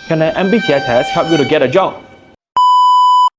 Can an MBTI test help you to get a job?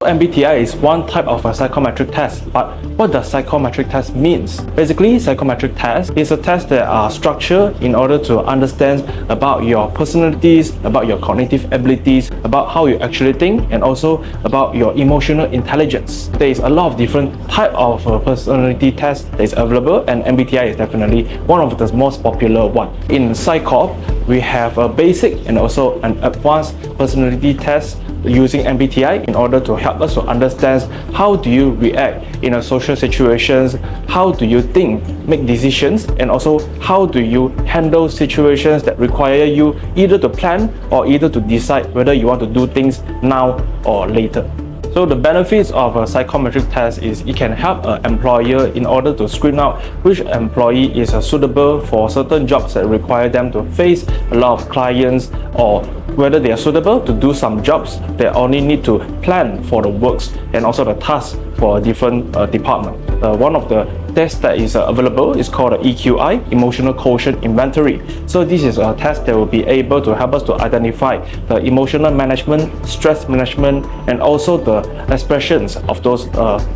MBTI is one type of a psychometric test, but what does psychometric test means? Basically, psychometric test is a test that are structured in order to understand about your personalities, about your cognitive abilities, about how you actually think, and also about your emotional intelligence. There is a lot of different type of personality tests that is available, and MBTI is definitely one of the most popular one. In Psychop, we have a basic and also an advanced personality test using MBTI in order to help us to understand how do you react in a social situations, how do you think, make decisions, and also how do you handle situations that require you either to plan or either to decide whether you want to do things now or later. So the benefits of a psychometric test is it can help an employer in order to screen out which employee is suitable for certain jobs that require them to face a lot of clients, or whether they are suitable to do some jobs that only need to plan for the works and also the tasks for a different department. One of the tests that is available is called the EQI, Emotional Quotient Inventory. So this is a test that will be able to help us to identify the emotional management, stress management, and also the expressions of those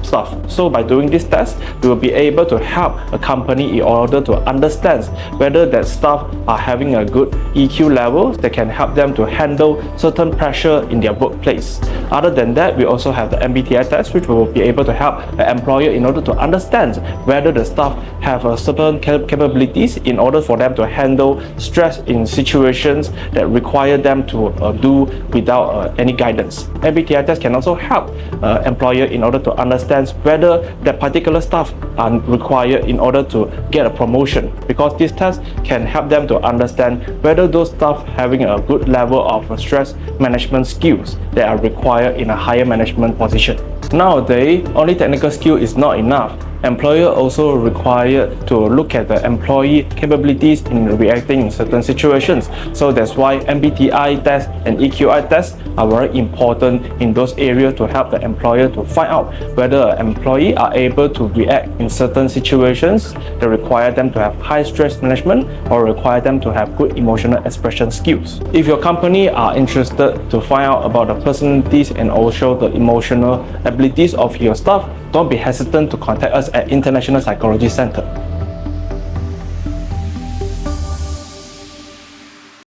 stuff. So by doing this test, we will be able to help a company in order to understand whether that staff are having a good EQ level that can help them to handle certain pressure in their workplace. Other than that, we also have the MBTI test, which will be able to help the employer in order to understand whether the staff have certain capabilities in order for them to handle stress in situations that require them to do without any guidance. MBTI test can also help employer in order to understand whether that particular staff are required in order to get a promotion, because this test can help them to understand whether those staff having a good level of stress management skills that are required in a higher management position. Nowadays, only technical skill is not enough. Employer also required to look at the employee capabilities in reacting in certain situations. So that's why MBTI test and EQI tests are very important in those areas to help the employer to find out whether an employee are able to react in certain situations that require them to have high stress management or require them to have good emotional expression skills. If your company are interested to find out about the personalities and also the emotional abilities of your staff, don't be hesitant to contact us at International Psychology Center.